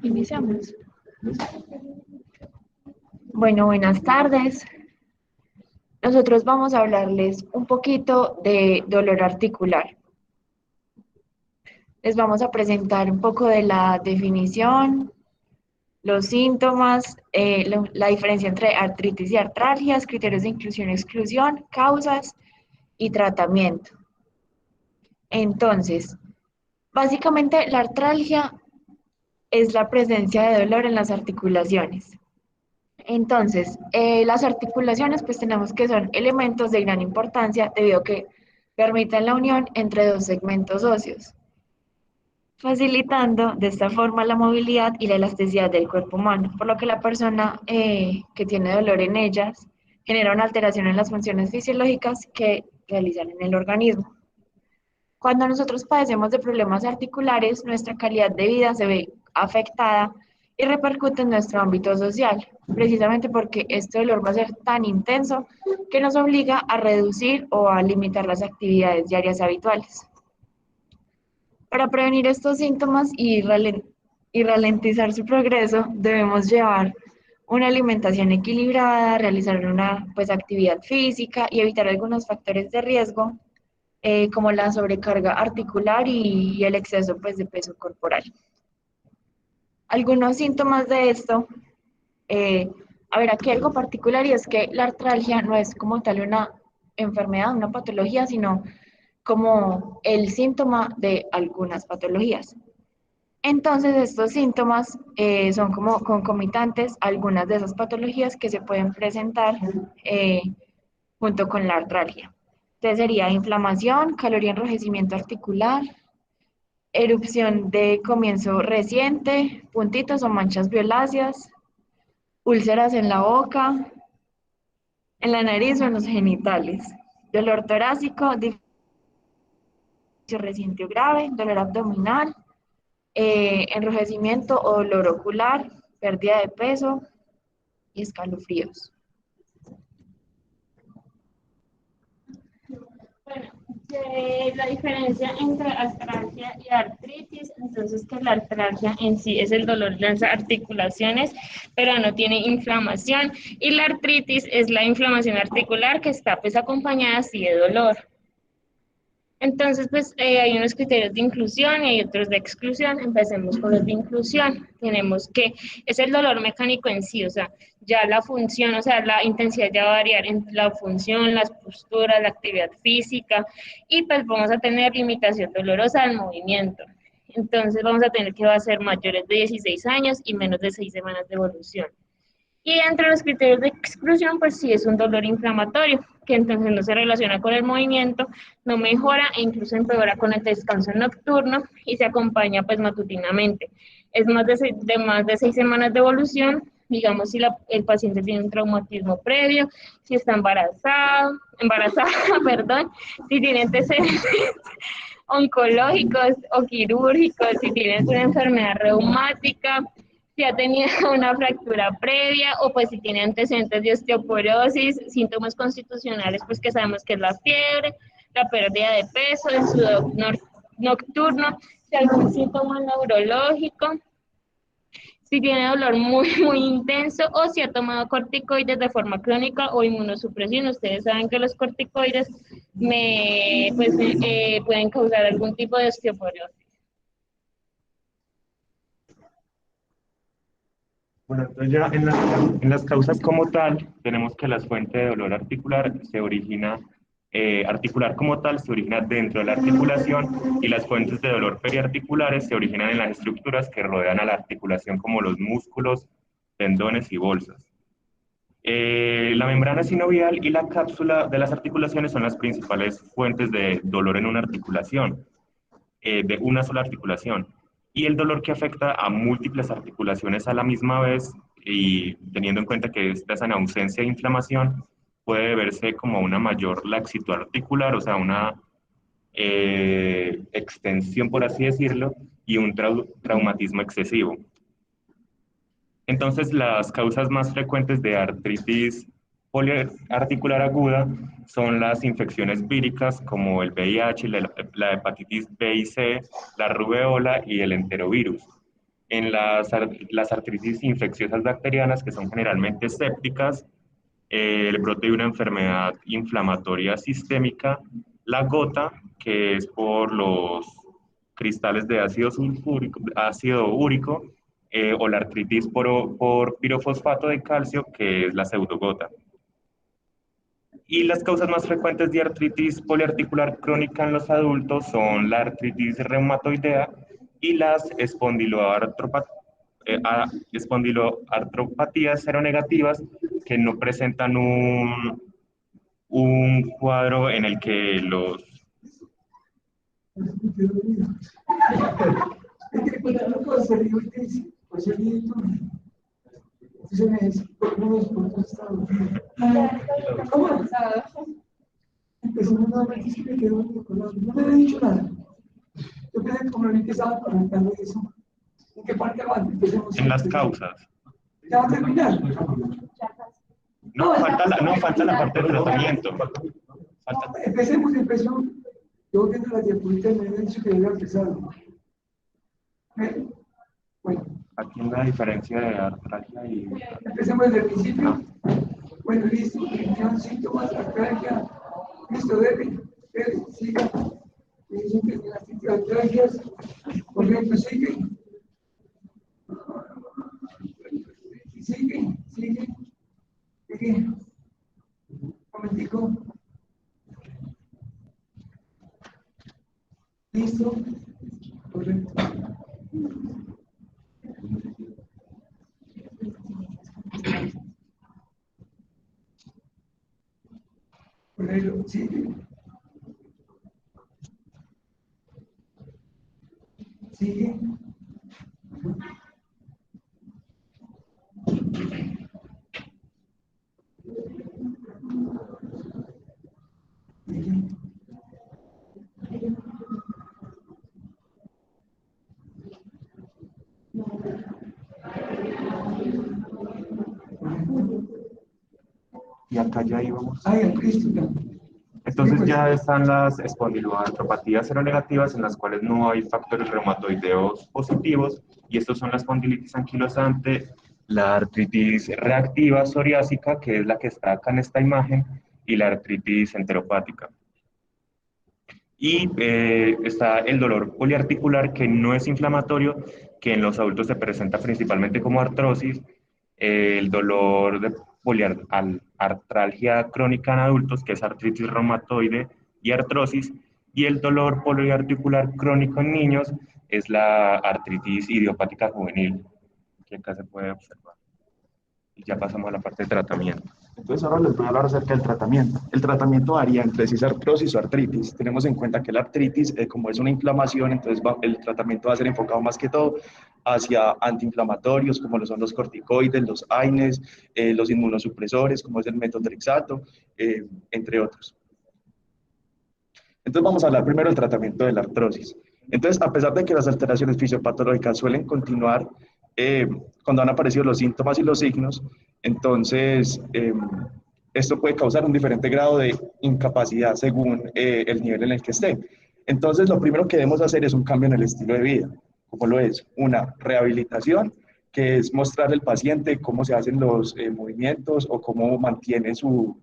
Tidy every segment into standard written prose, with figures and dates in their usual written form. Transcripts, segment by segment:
Iniciamos. Bueno, buenas tardes. Nosotros vamos a hablarles un poquito de dolor articular. Les vamos a presentar un poco de la definición, los síntomas, la diferencia entre artritis y artralgias, criterios de inclusión y exclusión, causas y tratamiento. Entonces, básicamente la artralgia es la presencia de dolor en las articulaciones. Entonces, las articulaciones, pues tenemos que son elementos de gran importancia debido a que permiten la unión entre dos segmentos óseos, facilitando de esta forma la movilidad y la elasticidad del cuerpo humano, por lo que la persona que tiene dolor en ellas genera una alteración en las funciones fisiológicas que realizan en el organismo. Cuando nosotros padecemos de problemas articulares, nuestra calidad de vida se ve afectada y repercute en nuestro ámbito social, precisamente porque este dolor va a ser tan intenso que nos obliga a reducir o a limitar las actividades diarias habituales. Para prevenir estos síntomas y ralentizar su progreso, debemos llevar una alimentación equilibrada, realizar una actividad física y evitar algunos factores de riesgo como la sobrecarga articular y el exceso de peso corporal. Algunos síntomas de esto, eh, aquí algo particular y es que la artralgia no es como tal una enfermedad, una patología, sino como el síntoma de algunas patologías. Entonces, estos síntomas son como concomitantes a algunas de esas patologías que se pueden presentar junto con la artralgia. Entonces sería inflamación, calor y enrojecimiento articular, erupción de comienzo reciente, puntitos o manchas violáceas, úlceras en la boca, en la nariz o en los genitales, dolor torácico, difusión reciente o grave, dolor abdominal, enrojecimiento o dolor ocular, pérdida de peso y escalofríos. Bueno, la diferencia entre artralgia y artritis, entonces que la artralgia en sí es el dolor de las articulaciones, pero no tiene inflamación, y la artritis es la inflamación articular que está pues acompañada así de dolor. Entonces, hay unos criterios de inclusión y hay otros de exclusión. Empecemos por los de inclusión. Tenemos que es el dolor mecánico en sí, o sea, ya la función, o sea, la intensidad ya va a variar en la función, las posturas, la actividad física, y pues vamos a tener limitación dolorosa del movimiento. Entonces, vamos a tener que va a ser mayores de 16 años y menos de 6 semanas de evolución. Y entre los criterios de exclusión, pues sí es un dolor inflamatorio, que entonces no se relaciona con el movimiento, no mejora e incluso empeora con el descanso nocturno y se acompaña pues matutinamente. Es más de 6 semanas de evolución, digamos si el paciente tiene un traumatismo previo, si está embarazada, perdón, si tiene antecedentes oncológicos o quirúrgicos, si tienes una enfermedad reumática, si ha tenido una fractura previa o pues si tiene antecedentes de osteoporosis, síntomas constitucionales, pues que sabemos que es la fiebre, la pérdida de peso, el sudor nocturno, si algún síntoma neurológico, si tiene dolor muy intenso o si ha tomado corticoides de forma crónica o inmunosupresión. Ustedes saben que los corticoides pueden causar algún tipo de osteoporosis. Bueno, entonces ya en las causas como tal, tenemos que las fuentes de dolor articular se origina, articular como tal se origina dentro de la articulación y las fuentes de dolor periarticulares se originan en las estructuras que rodean a la articulación como los músculos, tendones y bolsas. La membrana sinovial y la cápsula de las articulaciones son las principales fuentes de dolor en una articulación, de una sola articulación. Y el dolor que afecta a múltiples articulaciones a la misma vez, y teniendo en cuenta que estás en ausencia de inflamación, puede verse como una mayor laxitud articular, o sea, una extensión, por así decirlo, y un traumatismo excesivo. Entonces, las causas más frecuentes de artritis poliarticular aguda son las infecciones víricas como el VIH, la hepatitis B y C, la rubeola y el enterovirus. En las artritis infecciosas bacterianas, que son generalmente sépticas, el brote de una enfermedad inflamatoria sistémica, la gota, que es por los cristales de ácido sulfúrico, ácido úrico, o la artritis por pirofosfato de calcio, que es la pseudogota. Y las causas más frecuentes de artritis poliarticular crónica en los adultos son la artritis reumatoidea y las espondiloartropatías seronegativas que no presentan un cuadro en el que los... Empezamos nuevamente y me quedo no me había dicho nada. Yo quedé como el que estaba comentando eso. ¿En qué parte va? Empecemos. En las causas. ¿Ya va a terminar? No, falta la parte del tratamiento. Empecemos. Yo viendo la diapositiva me había dicho que había empezado. Bueno. Aquí en la diferencia de artralgia y... Empecemos desde el principio. Bueno, listo. Definición, síntomas, artralgia. Listo, debe, siga. Dicen que en las artralgias, por ejemplo, sigue. Sigue. Un momentico. Listo. Correcto. Correcto. Sigue. Y acá ya íbamos. Cristo. Entonces ya están las espondiloartropatías seronegativas en las cuales no hay factores reumatoideos positivos, y estos son la espondilitis anquilosante, la artritis reactiva psoriásica, que es la que está acá en esta imagen, y la artritis enteropática. Y está el dolor poliarticular, que no es inflamatorio, que en los adultos se presenta principalmente como artrosis, el dolor de artralgia crónica en adultos, que es artritis reumatoide y artrosis, y el dolor poliarticular crónico en niños es la artritis idiopática juvenil, que acá se puede observar. Y ya pasamos a la parte de tratamiento. Entonces ahora les voy a hablar acerca del tratamiento. El tratamiento varía entre si es artrosis o artritis. Tenemos en cuenta que la artritis, como es una inflamación, entonces el tratamiento va a ser enfocado más que todo hacia antiinflamatorios, como lo son los corticoides, los AINES, los inmunosupresores, como es el metotrexato, entre otros. Entonces vamos a hablar primero del tratamiento de la artrosis. Entonces, a pesar de que las alteraciones fisiopatológicas suelen continuar cuando han aparecido los síntomas y los signos, entonces esto puede causar un diferente grado de incapacidad según el nivel en el que esté. Entonces, lo primero que debemos hacer es un cambio en el estilo de vida, como lo es una rehabilitación, que es mostrar al paciente cómo se hacen los movimientos o cómo mantiene sus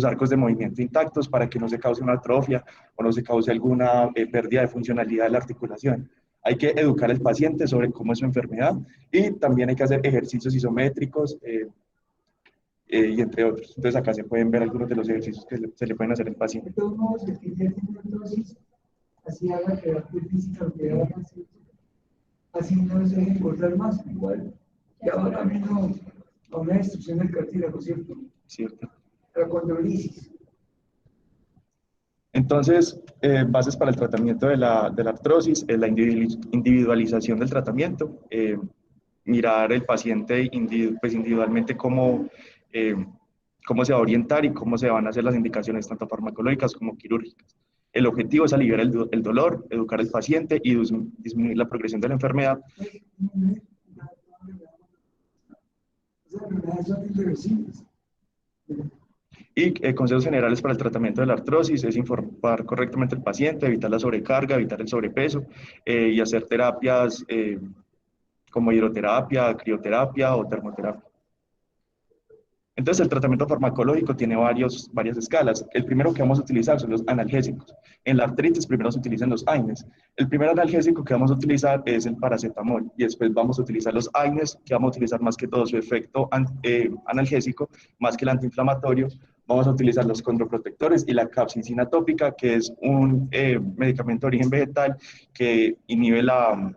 arcos de movimiento intactos para que no se cause una atrofia o no se cause alguna pérdida de funcionalidad de la articulación. Hay que educar al paciente sobre cómo es su enfermedad, y también hay que hacer ejercicios isométricos y entre otros. Entonces acá se pueden ver algunos de los ejercicios que se le pueden hacer al paciente. De todos modos, el que ya tiene artrosis, así haga terapia física o que haga así no se deje engordar más, igual. Ya va camino a una destrucción del cartílago, ¿cierto? Cierto. La condrolisis. Entonces, bases para el tratamiento de la artrosis, la individualización del tratamiento, mirar el paciente individualmente cómo se va a orientar y cómo se van a hacer las indicaciones tanto farmacológicas como quirúrgicas. El objetivo es aliviar el dolor, educar al paciente y disminuir la progresión de la enfermedad. Y consejos generales para el tratamiento de la artrosis es informar correctamente al paciente, evitar la sobrecarga, evitar el sobrepeso y hacer terapias como hidroterapia, crioterapia o termoterapia. Entonces, el tratamiento farmacológico tiene varias escalas. El primero que vamos a utilizar son los analgésicos. En la artritis primero se utilizan los AINES. El primer analgésico que vamos a utilizar es el paracetamol y después vamos a utilizar los AINES, que vamos a utilizar más que todo su efecto analgésico, más que el antiinflamatorio. Vamos a utilizar los condroprotectores y la capsaicina tópica, que es un medicamento de origen vegetal que inhibe la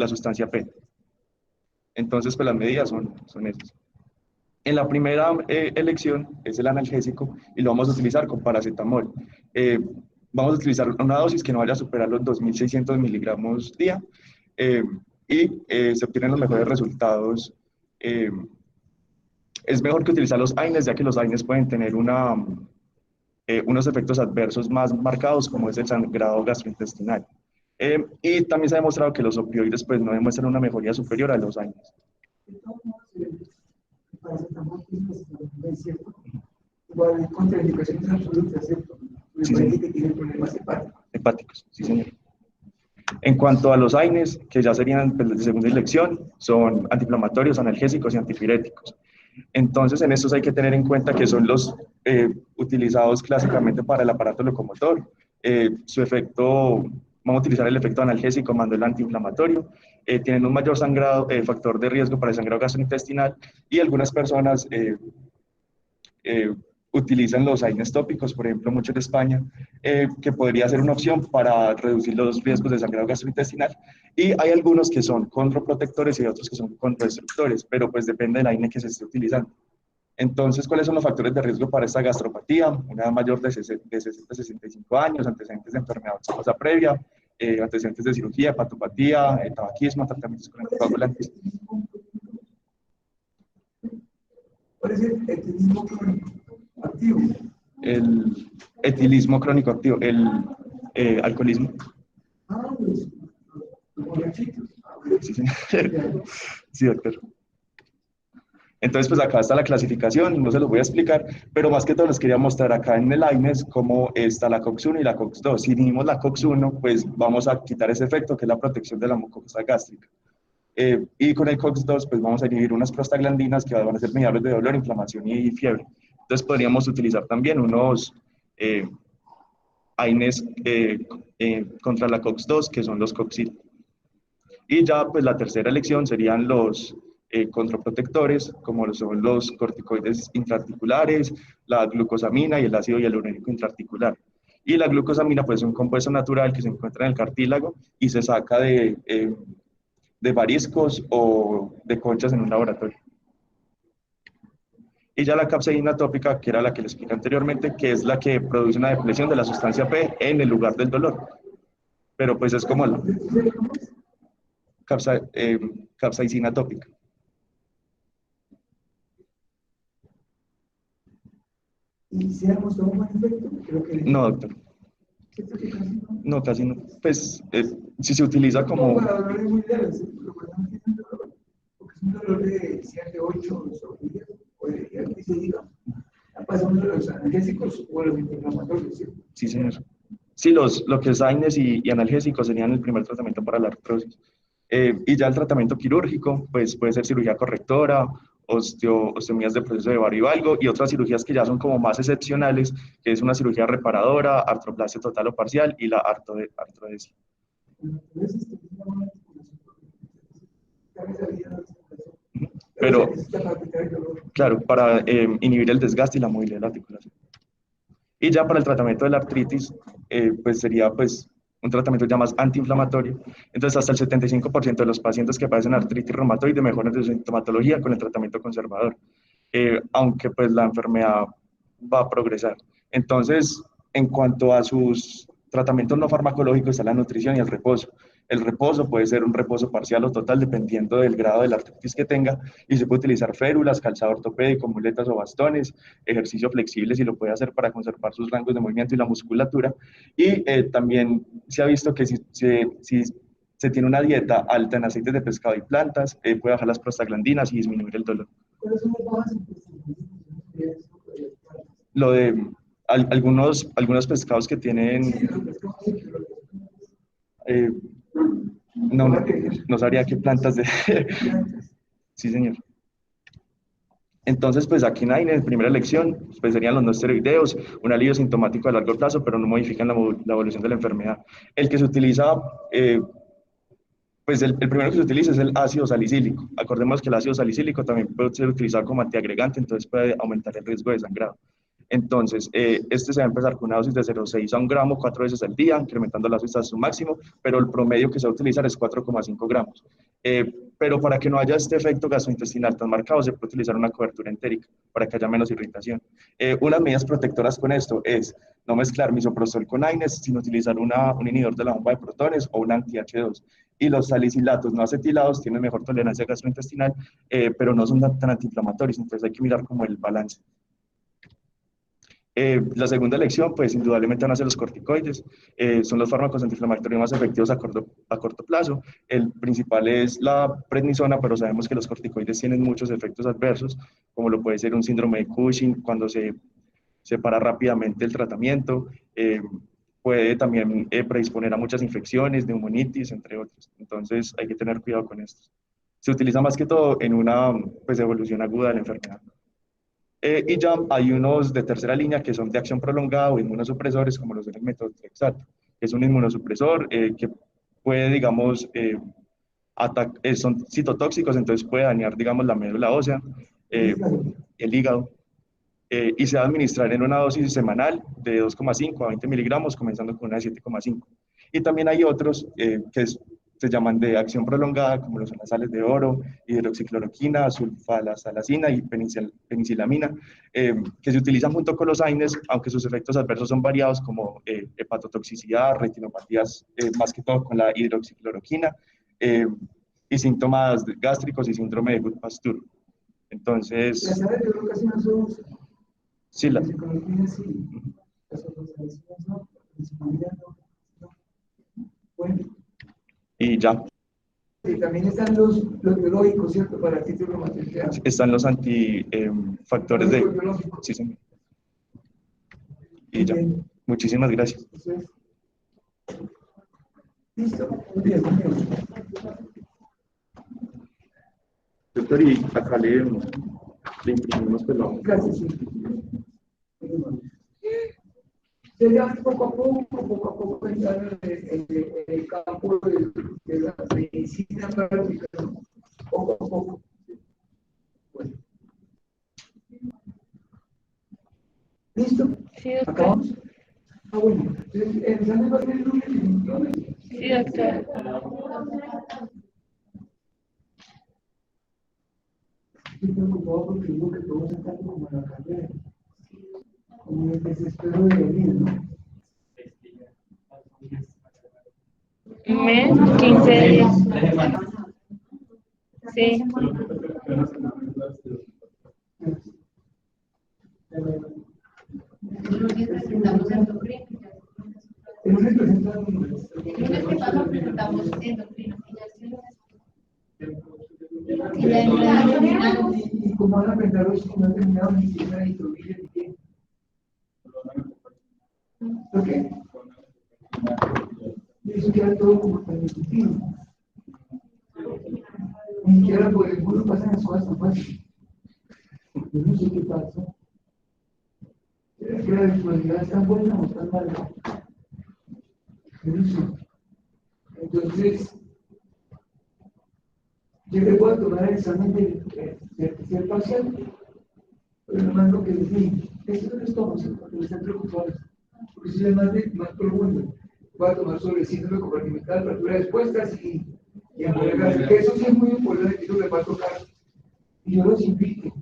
sustancia P. Entonces, pues las medidas son esas. En la primera elección es el analgésico y lo vamos a utilizar con paracetamol. Vamos a utilizar una dosis que no vaya a superar los 2.600 miligramos día se obtienen los mejores resultados. Es mejor que utilizar los AINES, ya que los AINES pueden tener unos efectos adversos más marcados, como es el sangrado gastrointestinal. Y también se ha demostrado que los opioides pues, no demuestran una mejoría superior a los AINES. Igual hay contraindicaciones absolutas, ¿cierto? Me parece que tiene problemas hepáticos. Hepáticos, sí, señor. En cuanto a los AINES, que ya serían pues, de segunda elección, son antiinflamatorios, analgésicos y antipiréticos. Entonces, en estos hay que tener en cuenta que son los utilizados clásicamente para el aparato locomotor. Su efecto, vamos a utilizar el efecto analgésico más el antiinflamatorio. Tienen un mayor factor de riesgo para el sangrado gastrointestinal y algunas personas utilizan los AINES tópicos, por ejemplo, mucho en España, que podría ser una opción para reducir los riesgos de sangrado gastrointestinal. Y hay algunos que son condroprotectores y otros que son contradestructores, pero pues depende del AINE que se esté utilizando. Entonces, ¿cuáles son los factores de riesgo para esta gastropatía? Una edad mayor de 60 a 65 años, antecedentes de enfermedad oxalosa previa, antecedentes de cirugía, hepatopatía, tabaquismo, tratamientos con anticoagulantes. ¿Cuál es el etilismo crónico activo? El etilismo crónico activo, el alcoholismo. Los borrachitos. Sí, señor. Sí, doctor. Entonces, pues acá está la clasificación, no se los voy a explicar, pero más que todo les quería mostrar acá en el AINES cómo está la COX-1 y la COX-2. Si inhibimos la COX-1, pues vamos a quitar ese efecto que es la protección de la mucosa gástrica. Y con el COX-2, pues vamos a inhibir unas prostaglandinas que van a ser mediadores de dolor, inflamación y fiebre. Entonces, podríamos utilizar también unos AINES contra la COX-2, que son los COXIL. Y ya, pues la tercera elección serían los contraprotectores, como son los corticoides intraarticulares, la glucosamina y el ácido hialurónico intraarticular. Y la glucosamina, pues es un compuesto natural que se encuentra en el cartílago y se saca de mariscos o de conchas en un laboratorio. Y ya la capsaicina tópica, que era la que les expliqué anteriormente, que es la que produce una depresión de la sustancia P en el lugar del dolor. Pero pues es como la capsaicina tópica. ¿Y si hemos tomado un efecto? Creo que No, doctor. ¿cierto que casi no? No, casi no. Pues si se utiliza No, como... para dolores muy leves, lo que no tiene un dolor, porque es un dolor de 7, 8 sobre 10, o de que se diga, pasamos de los analgésicos o los antiinflamatorios, ¿cierto? Sí, señor. Sí, lo que es AINES y analgésicos serían el primer tratamiento para la artrosis. Y ya el tratamiento quirúrgico, pues puede ser cirugía correctora, osteomías de proceso de Barry-Valgo y otras cirugías que ya son como más excepcionales, que es una cirugía reparadora, artroplasia total o parcial y la artrodesia. Entonces, esto es una articulación, porque esa vida de la articulación. Pero, se necesita para quitar el dolor. claro, para inhibir el desgaste y la movilidad de la articulación. Y ya para el tratamiento de la artritis, pues sería pues un tratamiento ya más antiinflamatorio. Entonces, hasta el 75% de los pacientes que padecen artritis reumatoide mejoran de su sintomatología con el tratamiento conservador, aunque pues la enfermedad va a progresar. Entonces, en cuanto a sus tratamientos no farmacológicos, está la nutrición y el reposo. El reposo puede ser un reposo parcial o total, dependiendo del grado de la artritis que tenga, y se puede utilizar férulas, calzado ortopédico, muletas o bastones, ejercicio flexible si lo puede hacer para conservar sus rangos de movimiento y la musculatura. Y también se ha visto que si se tiene una dieta alta en aceites de pescado y plantas, puede bajar las prostaglandinas y disminuir el dolor. ¿Cuáles son las bajas intestinales? Lo de algunos pescados que tienen... No, no sabría qué plantas de... Sí, señor. Entonces, pues aquí en AINE, en primera elección, pues serían los no esteroideos, un alivio sintomático a largo plazo, pero no modifican la evolución de la enfermedad. El que se utiliza, pues el primero que se utiliza es el ácido salicílico. Acordemos que el ácido salicílico también puede ser utilizado como antiagregante, entonces puede aumentar el riesgo de sangrado. Entonces, este se va a empezar con una dosis de 0,6 a 1 gramo 4 veces al día, incrementando la dosis hasta su máximo, pero el promedio que se va a utilizar es 4,5 gramos. Pero para que no haya este efecto gastrointestinal tan marcado, se puede utilizar una cobertura entérica para que haya menos irritación. Unas medidas protectoras con esto es no mezclar misoprostol con AINES, sino utilizar un inhibidor de la bomba de protones o un anti-H2. Y los salicilatos no acetilados tienen mejor tolerancia gastrointestinal, pero no son tan antiinflamatorios, entonces hay que mirar como el balance. La segunda elección, pues indudablemente van a ser los corticoides, son los fármacos antiinflamatorios más efectivos a corto plazo. El principal es la prednisona, pero sabemos que los corticoides tienen muchos efectos adversos, como lo puede ser un síndrome de Cushing cuando se para rápidamente el tratamiento, puede también predisponer a muchas infecciones, neumonitis, entre otros. Entonces hay que tener cuidado con esto. Se utiliza más que todo en una pues, evolución aguda de la enfermedad. Y ya hay unos de tercera línea que son de acción prolongada o inmunosupresores, como los del metotrexato, que es un inmunosupresor que puede, digamos, son citotóxicos, entonces puede dañar, digamos, la médula ósea, el hígado, y se va a administrar en una dosis semanal de 2,5 a 20 miligramos, comenzando con una de 7,5. Y también hay otros se llaman de acción prolongada, como los son las sales de oro, hidroxicloroquina, sulfasalazina y penicilamina, que se utilizan junto con los AINES, aunque sus efectos adversos son variados, como hepatotoxicidad, retinopatías, más que todo con la hidroxicloroquina, y síntomas gástricos y síndrome de Goodpasture. Entonces... Las sales de oro casi no se usan. Sí, las psicologías sí. Las otras no. Bueno. Y ya. Y también están los biológicos, ¿cierto? Para artritis reumatoidea. Están los antifactores de... Sí, señor. Y ya. Muchísimas gracias. Listo. Muy bien, muy bien. Doctor, y acá le imprimimos pues la... Gracias, sí. Sería poco a poco pensar en el campo de la medicina práctica, ¿no? Poco a poco. Bueno. ¿Listo? Sí, doctor. ¿Acabamos? Bueno. Entonces, el examen va a ser el lunes definitivamente. Sí, doctor. Estoy preocupado porque digo que todos están como en la carrera. Como el desespero de venir, ¿no? Un mes, 15 días. Sí. El lunes presentamos endocrino. El lunes presentamos. El lunes que pasa presentamos endocrino. Y ya entra ¿Y cómo van a pensar los que no han terminado ni siquiera de introducir ni qué? ¿Por qué? Y eso queda todo como tan discutido. Ni siquiera por el mundo pasan las cosas tan fácil. Yo no sé qué pasa. ¿Será que la virtualidad es tan buena o tan mala? Yo no sé. Entonces, yo le puedo tomar el examen de tercer parcial, pero nomás lo que les dije, eso no es todo, porque me están preocupados, porque eso es más profundo. Voy a tomar sobre el síndrome compartimental, fractura de respuestas y embolia, que eso sí es muy importante, que eso les va a tocar. Y yo los invito.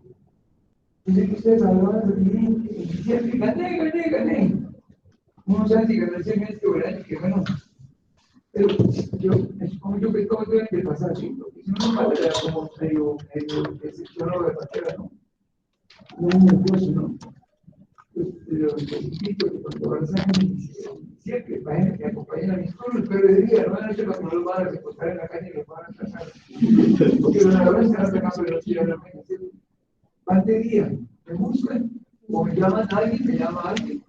Yo sé que ustedes hablaban de mí, y siempre gané. Uno sabe si ganar 100 meses o el año, que bueno. Pero yo, es como yo que todo debe de pasar, ¿sí? Porque si uno no vale como medio decepcionado de patera, ¿no? No es un esfuerzo, ¿no? Pues, los invito que cuando avanzan siempre vayan que acompañen a mis cursos, pero de día no van a hacer para que no los van a recostar en la calle y los van a trazar. Porque los ladrones están atacando y los tiran a la calle. Van de día, me buscan, o me llaman a alguien, me llama a alguien,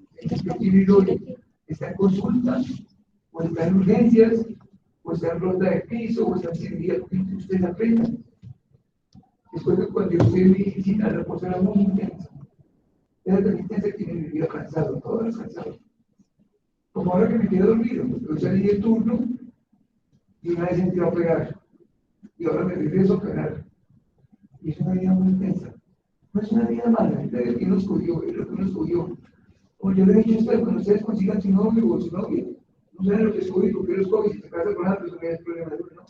yo quiero ir hoy, está en consulta, o está en urgencias, o está en ronda de piso, o está en cirugía, ustedes aprendan. Después de cuando yo estoy en medicina, la cosa era muy intensa. Era tan intensa que me vivía cansado, todos cansados. Como ahora que me quedé dormido, yo salí de turno y una vez entré a operar. Y ahora me regreso a operar. Y es una vida muy intensa. No es una vida mala, es lo que nos escogió, es lo que nos escogió. Como yo le he dicho a ustedes, cuando ustedes consigan su novio o su novia, no saben lo que escogí, porque lo escogí, si se casa con una persona es problema de uno, ¿no?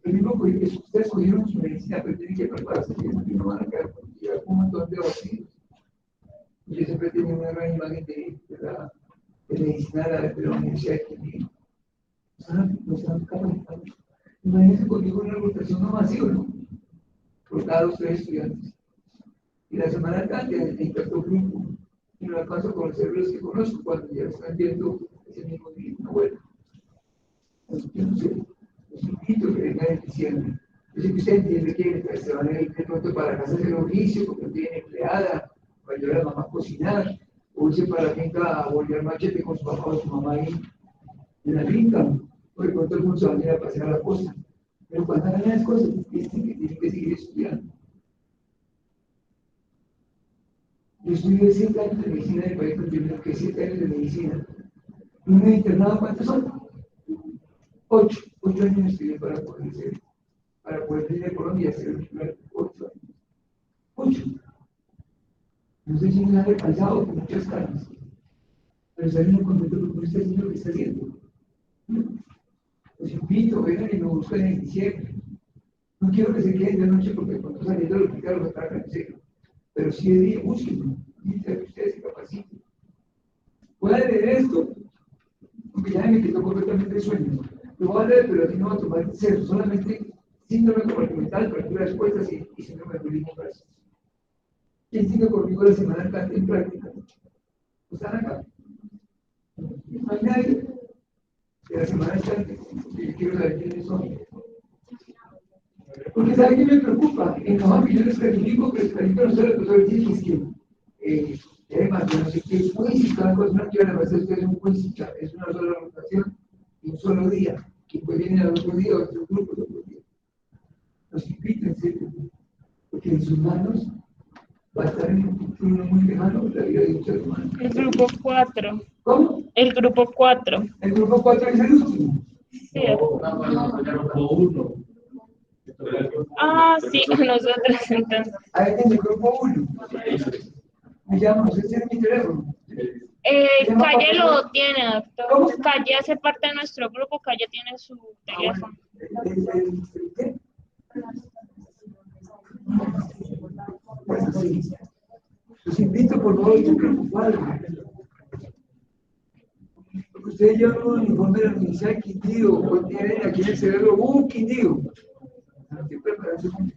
El mismo que ustedes cogieron su medicina, pero tienen que prepararse, que no van a quedar con un montón de vacíos. Yo siempre tengo una gran imagen de medicina de la Universidad de Quindío. Nos están capacitando. Imagínense conmigo una rotación no masiva, ¿no? Por cada 2 o 3 estudiantes. Y la semana antes me impactó grupo. Y no alcanzo a conocer los que conozco cuando ya están viendo ese mismo día. Bueno, yo no sé, los invito a que vengan en diciembre. Yo sé que usted entiende que se van a ir de pronto para la casa de oficio porque no tienen empleada, para ayudar a la mamá a cocinar, o irse para la finca a volver machete con su papá o su mamá ahí en la finca, o de pronto algunos se van a ir a pasear a la costa. Pero cuando hagan las cosas, tienen que seguir estudiando. Yo estudié 7 años de medicina en el país continental, que 7 años de medicina. ¿Y un internado cuántos son? 8 años estudié para poder venir a Colombia y hacer el primer 8 años. 8. No sé si me han cansado con muchas caras, pero estar muy contento porque usted haciendo lo que está haciendo. Los invito, vengan y me buscan en diciembre. No quiero que se queden de noche porque cuando saliendo del hospital los atacan en serio. Pero si es día, búsquenlo. Dice que ustedes se capaciten. Voy a leer esto, porque ya me quitó completamente el sueño. Lo voy a leer, pero así no va a tomar cero, solamente síndrome compartimental, fractura de respuestas y síndrome de bulimia brazos. ¿Quién sigue conmigo la semana acá en práctica? ¿Están acá? No hay nadie. De la semana entrante, yo quiero saber quiénes son. Porque ¿sabe qué me preocupa? En Colombia yo les califico, que les califico a nosotros, los profesores que además, yo no sé qué es quiz, cada cosa no quiero la verdad es un quiz, es una sola rotación y un solo día, que puede venir al otro día, otro grupo, el otro día. Los invito en serio, porque en sus manos va a estar en un futuro muy lejano la vida de un ser humano. El grupo 4. ¿Cómo? El grupo 4. El grupo 4 es el último. Sí. Ah, sí, nosotros entonces. Ahí en el grupo 1. Me llamo, no sé si es mi teléfono. Calle lo tiene, doctor. ¿Cómo? Calle hace parte de nuestro grupo, Calle tiene su teléfono. ¿Qué? Bueno, sí. Los invito por favor a preocuparme. Porque ustedes llevan un uniforme de la Universidad de Quindío, o tienen aquí en el cerebro, Quindío. Estoy preparando con